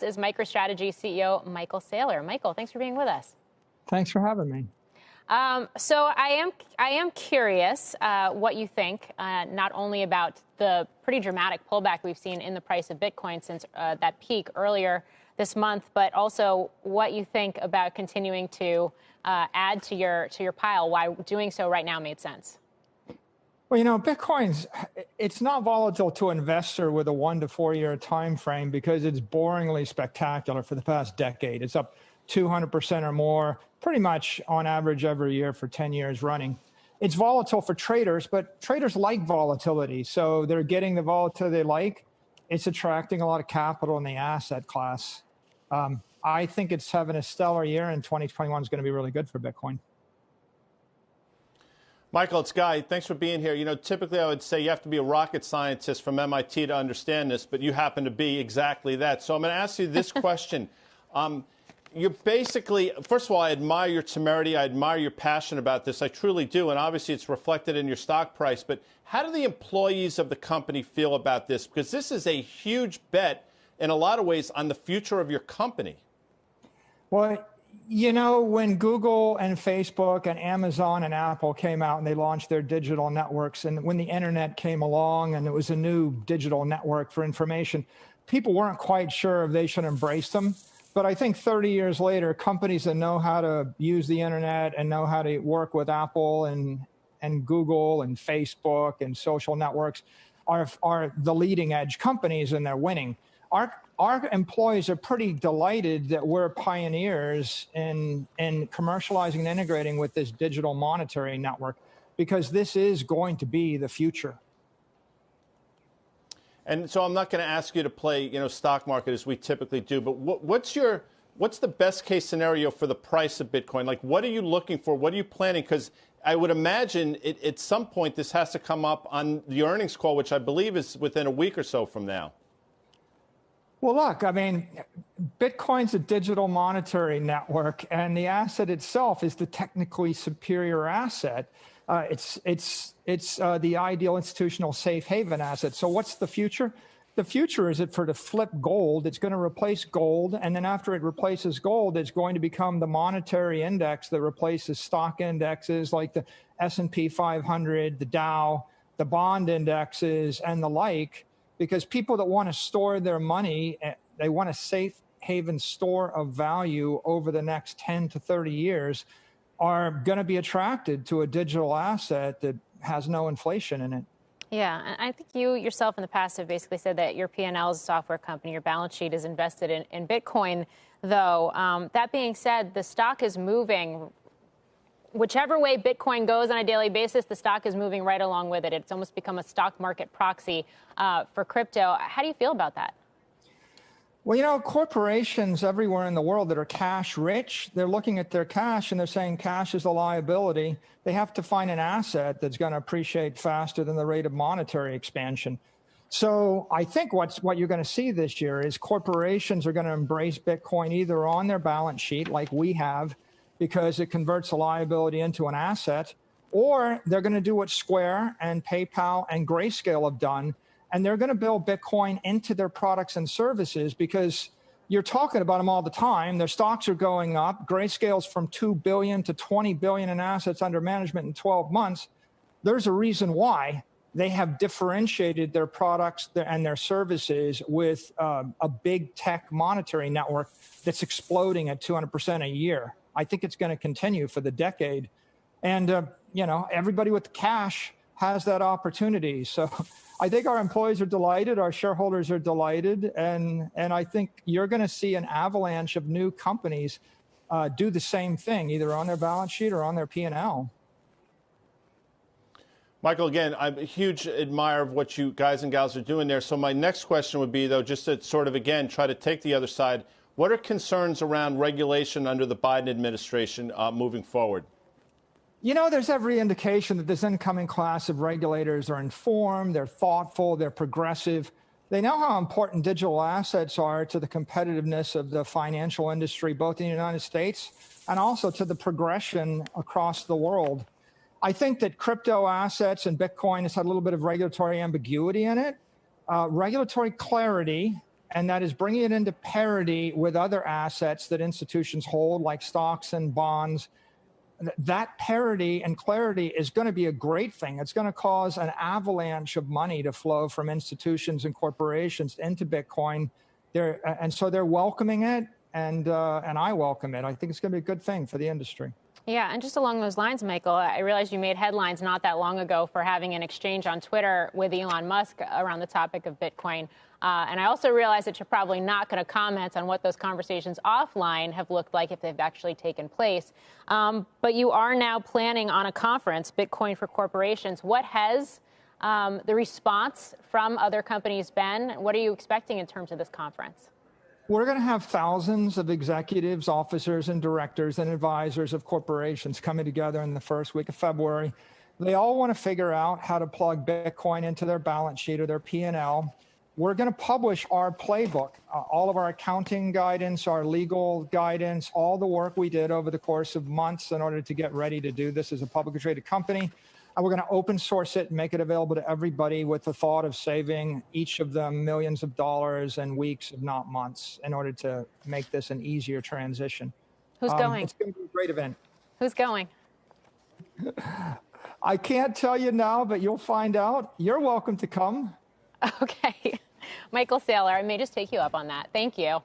Is MicroStrategy CEO Michael Saylor. Michael, thanks for being with us. Thanks for having me. So I am curious what you think, not only about the pretty dramatic pullback we've seen in the price of Bitcoin since that peak earlier this month, but also what you think about continuing to add to your pile, why doing so right now made sense. Well, you know, it's not volatile to an investor with a 1 to 4 year time frame because it's boringly spectacular for the past decade. It's up 200% or more, pretty much on average every year for 10 years running. It's volatile for traders, but traders like volatility, so they're getting the volatility they like. It's attracting a lot of capital in the asset class. I think it's having a stellar year, and 2021 is going to be really good for Bitcoin. Michael, it's Guy. Thanks for being here. You know, typically I would say you have to be a rocket scientist from MIT to understand this, but you happen to be exactly that. So I'm going to ask you this question. You're basically, first of all, I admire your temerity. I admire your passion about this. I truly do. And obviously it's reflected in your stock price. But how do the employees of the company feel about this? Because this is a huge bet in a lot of ways on the future of your company. Well, you know, when Google and Facebook and Amazon and Apple came out and they launched their digital networks, and when the internet came along and it was a new digital network for information, people weren't quite sure if they should embrace them. But I think 30 years later, companies that know how to use the internet and know how to work with Apple and Google and Facebook and social networks are the leading edge companies, and they're winning. Our employees are pretty delighted that we're pioneers in commercializing and integrating with this digital monetary network, because this is going to be the future. And so I'm not going to ask you to play, you know, stock market as we typically do, but what's the best case scenario for the price of Bitcoin? Like, what are you looking for? What are you planning? Because I would imagine at some point this has to come up on the earnings call, which I believe is within a week or so from now. Well, look, I mean, Bitcoin's a digital monetary network, and the asset itself is the technically superior asset. It's the ideal institutional safe haven asset. So what's the future? The future is to flip gold. It's going to replace gold, and then after it replaces gold, it's going to become the monetary index that replaces stock indexes like the S&P 500, the Dow, the bond indexes, and the like. Because people that want to store their money, they want a safe haven store of value over the next 10 to 30 years, are going to be attracted to a digital asset that has no inflation in it. Yeah, and I think you yourself in the past have basically said that your P&L is a software company, your balance sheet is invested in Bitcoin, though. That being said, the stock is moving. Whichever way Bitcoin goes on a daily basis, the stock is moving right along with it. It's almost become a stock market proxy for crypto. How do you feel about that? Well, you know, corporations everywhere in the world that are cash rich, they're looking at their cash and they're saying cash is a liability. They have to find an asset that's going to appreciate faster than the rate of monetary expansion. So I think what you're going to see this year is corporations are going to embrace Bitcoin either on their balance sheet like we have, because it converts a liability into an asset, or they're going to do what Square and PayPal and Grayscale have done, and they're going to build Bitcoin into their products and services, because you're talking about them all the time. Their stocks are going up. Grayscale's from $2 billion to $20 billion in assets under management in 12 months. There's a reason why. They have differentiated their products and their services with a big tech monetary network that's exploding at 200% a year. I think it's going to continue for the decade. And, you know, everybody with cash has that opportunity. So I think our employees are delighted. Our shareholders are delighted. And I think you're going to see an avalanche of new companies do the same thing, either on their balance sheet or on their P&L. Michael, again, I'm a huge admirer of what you guys and gals are doing there. So my next question would be, though, just to sort of, again, try to take the other side. What are concerns around regulation under the Biden administration moving forward? You know, there's every indication that this incoming class of regulators are informed, they're thoughtful, they're progressive. They know how important digital assets are to the competitiveness of the financial industry, both in the United States and also to the progression across the world. I think that crypto assets and Bitcoin has had a little bit of regulatory ambiguity in it. Regulatory clarity and that is bringing it into parity with other assets that institutions hold, like stocks and bonds. That parity and clarity is going to be a great thing. It's going to cause an avalanche of money to flow from institutions and corporations into Bitcoin. And so they're welcoming it, and I welcome it. I think it's going to be a good thing for the industry. Yeah, and just along those lines, Michael, I realized you made headlines not that long ago for having an exchange on Twitter with Elon Musk around the topic of Bitcoin. And I also realized that you're probably not going to comment on what those conversations offline have looked like if they've actually taken place. But you are now planning on a conference, Bitcoin for Corporations. What has the response from other companies been? What are you expecting in terms of this conference? We're going to have thousands of executives, officers, and directors and advisors of corporations coming together in the first week of February. They all want to figure out how to plug Bitcoin into their balance sheet or their P&L. We're going to publish our playbook, all of our accounting guidance, our legal guidance, all the work we did over the course of months in order to get ready to do this as a publicly traded company. And we're going to open source it and make it available to everybody with the thought of saving each of them millions of dollars and weeks, if not months, in order to make this an easier transition. Who's going? It's going to be a great event. Who's going? I can't tell you now, but you'll find out. You're welcome to come. Okay. Michael Saylor, I may just take you up on that. Thank you.